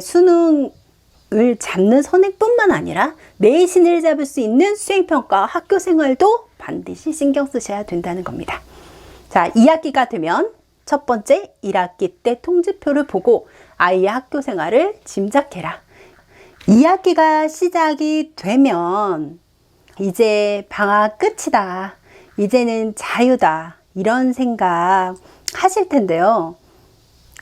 수능을 잡는 선행뿐만 아니라 내신을 잡을 수 있는 수행평가 학교 생활도 반드시 신경 쓰셔야 된다는 겁니다. 자, 2학기가 되면 첫 번째 1학기 때 통지표를 보고 아이의 학교 생활을 짐작해라. 2학기가 시작이 되면 이제 방학 끝이다. 이제는 자유다. 이런 생각 하실 텐데요.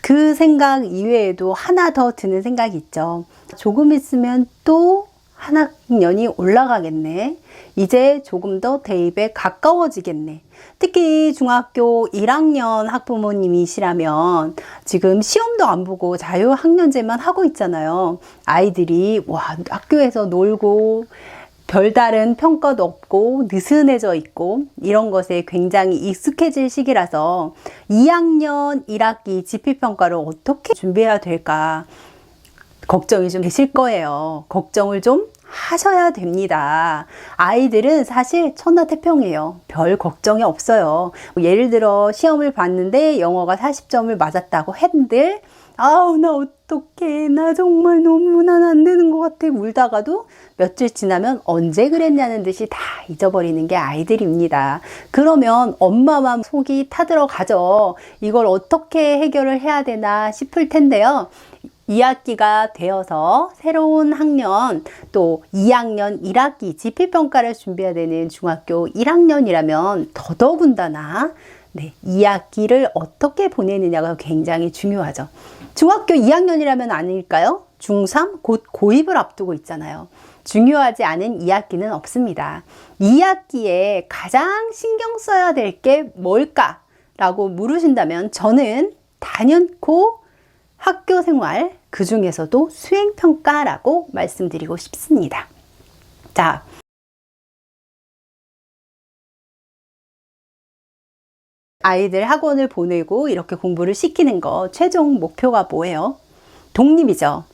그 생각 이외에도 하나 더 드는 생각이 있죠. 조금 있으면 또 한 학년이 올라가겠네. 이제 조금 더 대입에 가까워지겠네. 특히 중학교 1학년 학부모님이시라면 지금 시험도 안 보고 자유학년제만 하고 있잖아요. 아이들이 학교에서 놀고 별다른 평가도 없고 느슨해져 있고 이런 것에 굉장히 익숙해질 시기라서 2학년 1학기 지필평가를 어떻게 준비해야 될까 걱정이 좀 되실 거예요. 걱정을 좀 하셔야 됩니다. 아이들은 사실 천하태평이에요. 별 걱정이 없어요. 예를 들어 시험을 봤는데 영어가 40점을 맞았다고 한들 아우 나 어떡해, 나 정말 너무나 안 되는 것 같아 울다가도 며칠 지나면 언제 그랬냐는 듯이 다 잊어버리는 게 아이들입니다. 그러면 엄마만 속이 타들어가죠. 이걸 어떻게 해결을 해야 되나 싶을 텐데요. 2학기가 되어서 새로운 학년 또 2학년 1학기 지필평가를 준비해야 되는 중학교 1학년이라면 더더군다나 2학기를 어떻게 보내느냐가 굉장히 중요하죠. 중학교 2학년이라면 아닐까요? 중3 곧 고입을 앞두고 있잖아요. 중요하지 않은 2학기는 없습니다. 2학기에 가장 신경 써야 될 게 뭘까? 라고 물으신다면 저는 단연코 학교 생활, 그 중에서도 수행평가라고 말씀드리고 싶습니다. 자, 아이들 학원을 보내고 이렇게 공부를 시키는 거 최종 목표가 뭐예요? 독립이죠.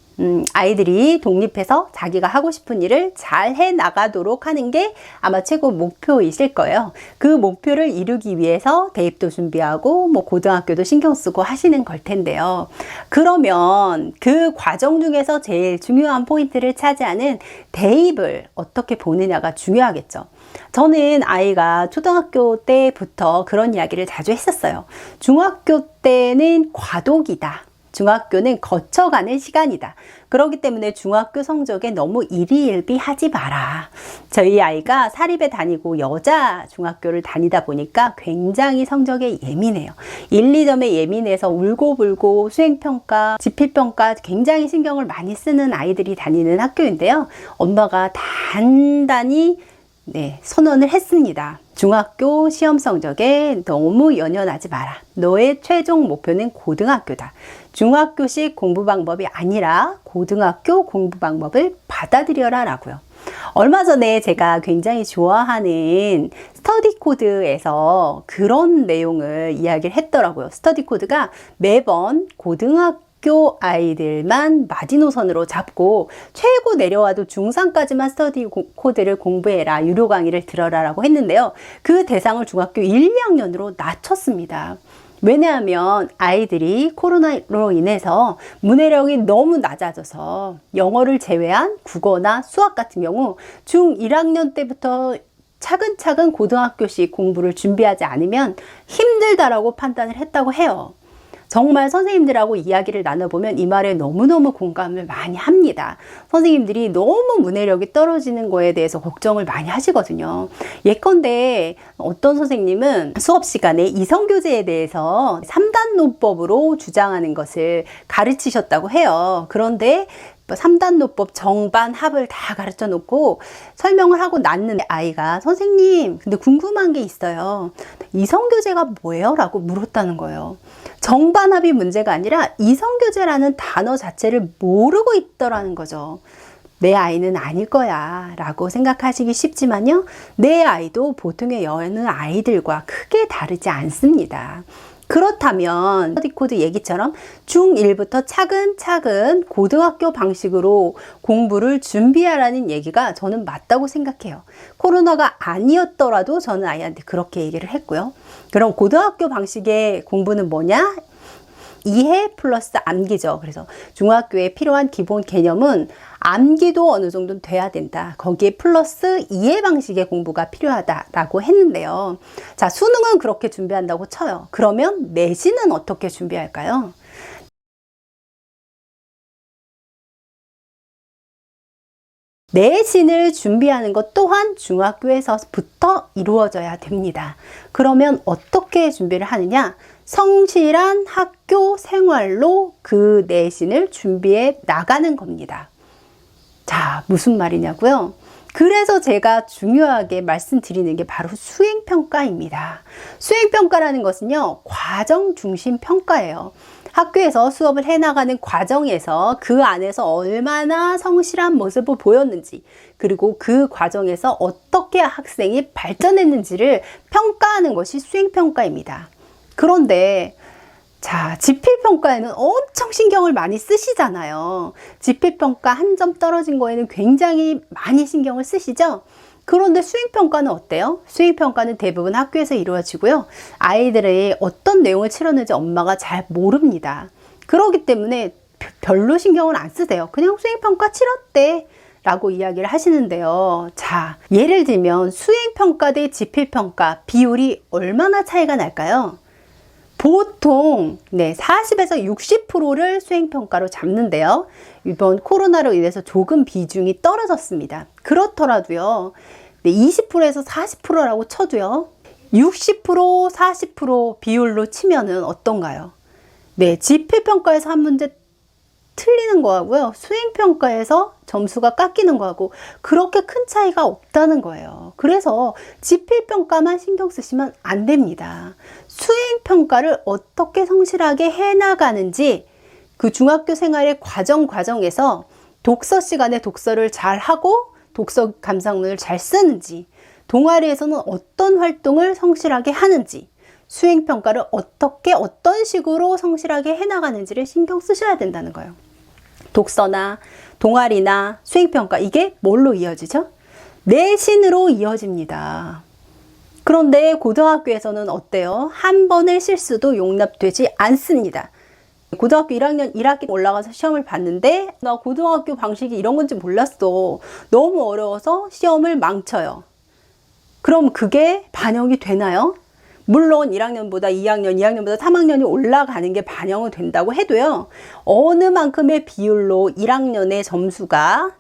아이들이 독립해서 자기가 하고 싶은 일을 잘 해 나가도록 하는 게 아마 최고 목표이실 거예요. 그 목표를 이루기 위해서 대입도 준비하고 고등학교도 신경 쓰고 하시는 걸 텐데요. 그러면 그 과정 중에서 제일 중요한 포인트를 차지하는 대입을 어떻게 보느냐가 중요하겠죠. 저는 아이가 초등학교 때부터 그런 이야기를 자주 했었어요. 중학교 때는 과도기다. 중학교는 거쳐가는 시간이다. 그렇기 때문에 중학교 성적에 너무 일희일비하지 마라. 저희 아이가 사립에 다니고 여자 중학교를 다니다 보니까 굉장히 성적에 예민해요. 1, 2점에 예민해서 울고불고 수행평가, 지필평가 굉장히 신경을 많이 쓰는 아이들이 다니는 학교인데요. 엄마가 단단히 선언을 했습니다. 중학교 시험 성적에 너무 연연하지 마라. 너의 최종 목표는 고등학교다. 중학교식 공부 방법이 아니라 고등학교 공부 방법을 받아들여라 라고요. 얼마 전에 제가 굉장히 좋아하는 스터디 코드에서 그런 내용을 이야기를 했더라고요. 스터디 코드가 매번 고등학교 아이들만 마지노선으로 잡고 최고 내려와도 중3까지만 스터디 코드를 공부해라, 유료 강의를 들어라 라고 했는데요. 그 대상을 중학교 1, 2학년으로 낮췄습니다. 왜냐하면 아이들이 코로나로 인해서 문해력이 너무 낮아져서 영어를 제외한 국어나 수학 같은 경우 중 1학년 때부터 차근차근 고등학교식 공부를 준비하지 않으면 힘들다라고 판단을 했다고 해요. 정말 선생님들하고 이야기를 나눠보면 이 말에 너무너무 공감을 많이 합니다. 선생님들이 너무 문해력이 떨어지는 거에 대해서 걱정을 많이 하시거든요. 예컨대 어떤 선생님은 수업 시간에 이성교재에 대해서 3단 논법으로 주장하는 것을 가르치셨다고 해요. 그런데 3단 논법 정반 합을 다 가르쳐 놓고 설명을 하고 났는데 아이가 선생님 근데 궁금한 게 있어요. 이성교재가 뭐예요? 라고 물었다는 거예요. 정반합이 문제가 아니라 이성교재라는 단어 자체를 모르고 있더라는 거죠. 내 아이는 아닐 거야 라고 생각하시기 쉽지만요. 내 아이도 보통의 여느 아이들과 크게 다르지 않습니다. 그렇다면 스터디코드 얘기처럼 중1부터 차근차근 고등학교 방식으로 공부를 준비하라는 얘기가 저는 맞다고 생각해요. 코로나가 아니었더라도 저는 아이한테 그렇게 얘기를 했고요. 그럼 고등학교 방식의 공부는 뭐냐? 이해 플러스 암기죠. 그래서 중학교에 필요한 기본 개념은 암기도 어느 정도는 돼야 된다. 거기에 플러스 이해 방식의 공부가 필요하다라고 했는데요. 자, 수능은 그렇게 준비한다고 쳐요. 그러면 내신은 어떻게 준비할까요? 내신을 준비하는 것 또한 중학교에서부터 이루어져야 됩니다. 그러면 어떻게 준비를 하느냐? 성실한 학교 생활로 그 내신을 준비해 나가는 겁니다. 자, 무슨 말이냐고요? 그래서 제가 중요하게 말씀드리는 게 바로 수행평가입니다. 수행평가라는 것은요, 과정 중심 평가예요. 학교에서 수업을 해나가는 과정에서 그 안에서 얼마나 성실한 모습을 보였는지, 그리고 그 과정에서 어떻게 학생이 발전했는지를 평가하는 것이 수행평가입니다. 그런데 자, 지필평가에는 엄청 신경을 많이 쓰시잖아요. 지필평가 한 점 떨어진 거에는 굉장히 많이 신경을 쓰시죠? 그런데 수행평가는 어때요? 수행평가는 대부분 학교에서 이루어지고요. 아이들의 어떤 내용을 치렀는지 엄마가 잘 모릅니다. 그렇기 때문에 별로 신경을 안 쓰세요. 그냥 수행평가 치렀대 라고 이야기를 하시는데요. 자, 예를 들면 수행평가 대 지필평가 비율이 얼마나 차이가 날까요? 보통 40에서 60%를 수행평가로 잡는데요. 이번 코로나로 인해서 조금 비중이 떨어졌습니다. 그렇더라도요. 20%에서 40%라고 쳐도요. 60%, 40% 비율로 치면은 어떤가요? 지필평가에서 한 문제 틀리는 거하고요. 수행평가에서 점수가 깎이는 거하고 그렇게 큰 차이가 없다는 거예요. 그래서 지필평가만 신경 쓰시면 안 됩니다. 수행평가를 어떻게 성실하게 해나가는지 그 중학교 생활의 과정에서 독서 시간에 독서를 잘 하고 독서 감상문을 잘 쓰는지, 동아리에서는 어떤 활동을 성실하게 하는지, 수행평가를 어떤 식으로 성실하게 해나가는지를 신경 쓰셔야 된다는 거예요. 독서나 동아리나 수행평가, 이게 뭘로 이어지죠? 내신으로 이어집니다. 그런데 고등학교에서는 어때요? 한 번의 실수도 용납되지 않습니다. 고등학교 1학년 1학기 올라가서 시험을 봤는데 나 고등학교 방식이 이런 건지 몰랐어. 너무 어려워서 시험을 망쳐요. 그럼 그게 반영이 되나요? 물론 1학년보다 2학년, 2학년보다 3학년이 올라가는 게 반영은 된다고 해도요. 어느 만큼의 비율로 1학년의 점수가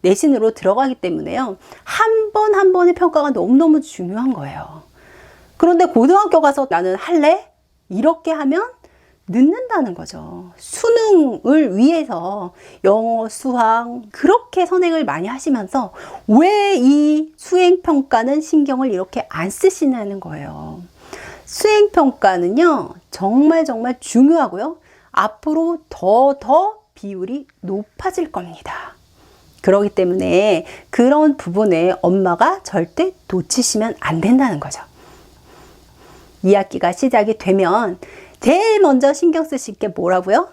내신으로 들어가기 때문에요. 한 번 한 번의 평가가 너무너무 중요한 거예요. 그런데 고등학교 가서 나는 할래? 이렇게 하면 늦는다는 거죠. 수능을 위해서 영어, 수학 그렇게 선행을 많이 하시면서 왜 이 수행평가는 신경을 이렇게 안 쓰시냐는 거예요. 수행평가는요, 정말 중요하고요. 앞으로 더 비율이 높아질 겁니다. 그렇기 때문에 그런 부분에 엄마가 절대 놓치시면 안 된다는 거죠. 2학기가 시작이 되면 제일 먼저 신경 쓰실 게 뭐라고요?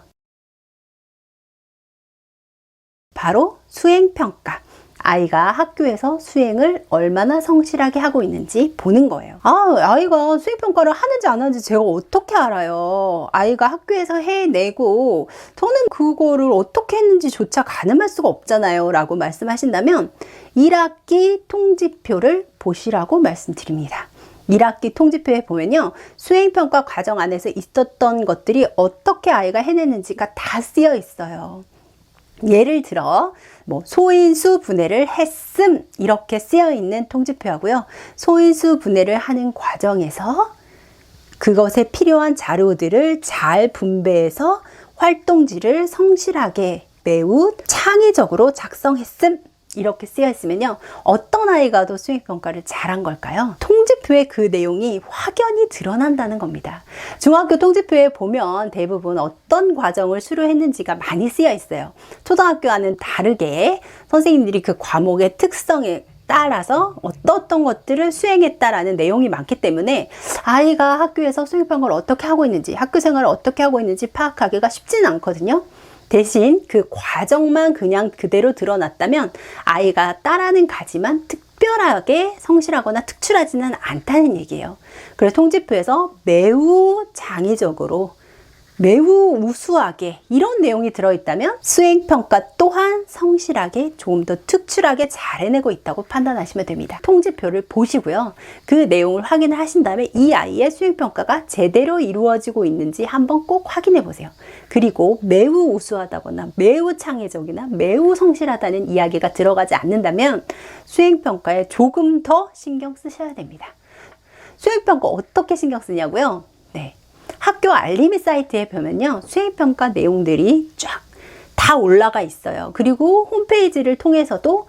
바로 수행평가. 아이가 학교에서 수행을 얼마나 성실하게 하고 있는지 보는 거예요. 아이가 수행평가를 하는지 안 하는지 제가 어떻게 알아요? 아이가 학교에서 해내고 저는 그거를 어떻게 했는지조차 가늠할 수가 없잖아요 라고 말씀하신다면 1학기 통지표를 보시라고 말씀드립니다. 1학기 통지표에 보면요, 수행평가 과정 안에서 있었던 것들이 어떻게 아이가 해내는지가 다 쓰여 있어요. 예를 들어 소인수 분해를 했음 이렇게 쓰여 있는 통지표하고요. 소인수 분해를 하는 과정에서 그것에 필요한 자료들을 잘 분배해서 활동지를 성실하게 매우 창의적으로 작성했음 이렇게 쓰여 있으면요. 어떤 아이가 더 수행평가를 잘한 걸까요? 통지표에 그 내용이 확연히 드러난다는 겁니다. 중학교 통지표에 보면 대부분 어떤 과정을 수료했는지가 많이 쓰여 있어요. 초등학교와는 다르게 선생님들이 그 과목의 특성에 따라서 어떤 것들을 수행했다라는 내용이 많기 때문에 아이가 학교에서 수행평가를 어떻게 하고 있는지, 학교 생활을 어떻게 하고 있는지 파악하기가 쉽지는 않거든요. 대신 그 과정만 그냥 그대로 드러났다면 아이가 따라는 가지만 특별하게 성실하거나 특출하지는 않다는 얘기예요. 그래서 통지표에서 매우 창의적으로 매우 우수하게 이런 내용이 들어있다면 수행평가 또한 성실하게 조금 더 특출하게 잘 해내고 있다고 판단하시면 됩니다. 통지표를 보시고요. 그 내용을 확인을 하신 다음에 이 아이의 수행평가가 제대로 이루어지고 있는지 한번 꼭 확인해 보세요. 그리고 매우 우수하다거나 매우 창의적이나 매우 성실하다는 이야기가 들어가지 않는다면 수행평가에 조금 더 신경 쓰셔야 됩니다. 수행평가 어떻게 신경 쓰냐고요? 네. 학교 알림이 사이트에 보면요, 수행평가 내용들이 쫙 다 올라가 있어요. 그리고 홈페이지를 통해서도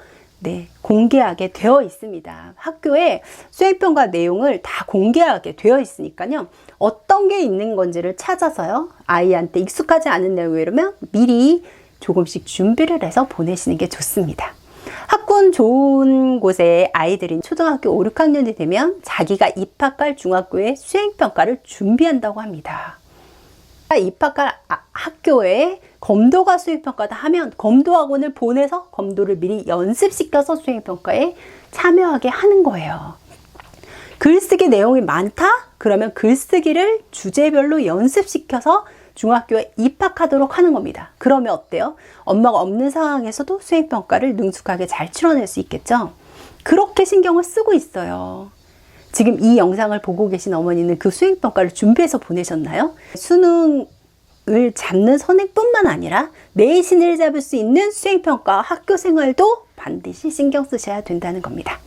공개하게 되어 있습니다. 학교에 수행평가 내용을 다 공개하게 되어 있으니까요, 어떤 게 있는 건지를 찾아서요, 아이한테 익숙하지 않은 내용이라면 미리 조금씩 준비를 해서 보내시는 게 좋습니다. 학군 좋은 곳에 아이들이 초등학교 5, 6학년이 되면 자기가 입학할 중학교의 수행평가를 준비한다고 합니다. 입학할 학교에 검도가 수행평가다 하면 검도학원을 보내서 검도를 미리 연습시켜서 수행평가에 참여하게 하는 거예요. 글쓰기 내용이 많다? 그러면 글쓰기를 주제별로 연습시켜서 중학교에 입학하도록 하는 겁니다. 그러면 어때요? 엄마가 없는 상황에서도 수행평가를 능숙하게 잘 치러낼 수 있겠죠? 그렇게 신경을 쓰고 있어요. 지금 이 영상을 보고 계신 어머니는 그 수행평가를 준비해서 보내셨나요? 수능을 잡는 선행뿐만 아니라 내신을 잡을 수 있는 수행평가 학교 생활도 반드시 신경 쓰셔야 된다는 겁니다.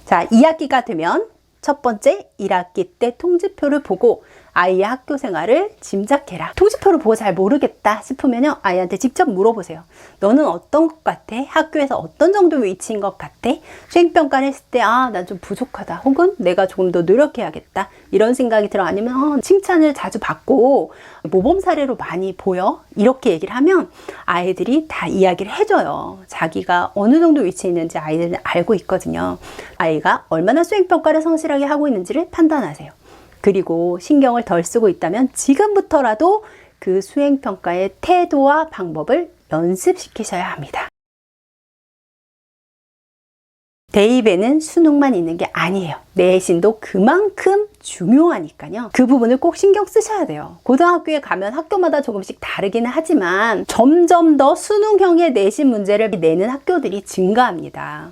자, 2학기가 되면 첫 번째 1학기 때 통지표를 보고 아이의 학교 생활을 짐작해라. 통지표를 보고 잘 모르겠다 싶으면요, 아이한테 직접 물어보세요. 너는 어떤 것 같아? 학교에서 어떤 정도 위치인 것 같아? 수행평가를 했을 때 난 좀 부족하다, 혹은 내가 조금 더 노력해야겠다, 이런 생각이 들어. 아니면 칭찬을 자주 받고 모범 사례로 많이 보여, 이렇게 얘기를 하면 아이들이 다 이야기를 해줘요. 자기가 어느 정도 위치에 있는지 아이들은 알고 있거든요. 아이가 얼마나 수행평가를 성실하게 하고 있는지를 판단하세요. 그리고 신경을 덜 쓰고 있다면 지금부터라도 그 수행평가의 태도와 방법을 연습시키셔야 합니다. 대입에는 수능만 있는 게 아니에요. 내신도 그만큼 중요하니까요. 그 부분을 꼭 신경 쓰셔야 돼요. 고등학교에 가면 학교마다 조금씩 다르기는 하지만 점점 더 수능형의 내신 문제를 내는 학교들이 증가합니다.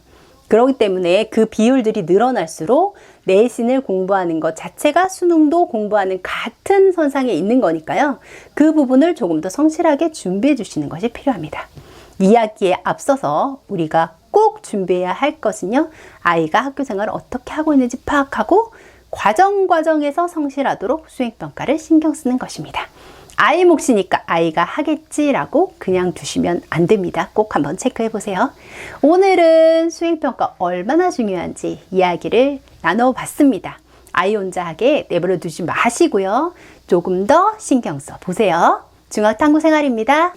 그렇기 때문에 그 비율들이 늘어날수록 내신을 공부하는 것 자체가 수능도 공부하는 같은 선상에 있는 거니까요. 그 부분을 조금 더 성실하게 준비해 주시는 것이 필요합니다. 이야기에 앞서서 우리가 꼭 준비해야 할 것은요, 아이가 학교 생활을 어떻게 하고 있는지 파악하고 과정에서 성실하도록 수행평가를 신경 쓰는 것입니다. 아이 몫이니까 아이가 하겠지라고 그냥 두시면 안 됩니다. 꼭 한번 체크해 보세요. 오늘은 수행평가 얼마나 중요한지 이야기를 나눠봤습니다. 아이 혼자 하게 내버려 두지 마시고요, 조금 더 신경 써 보세요. 중학탐구생활입니다.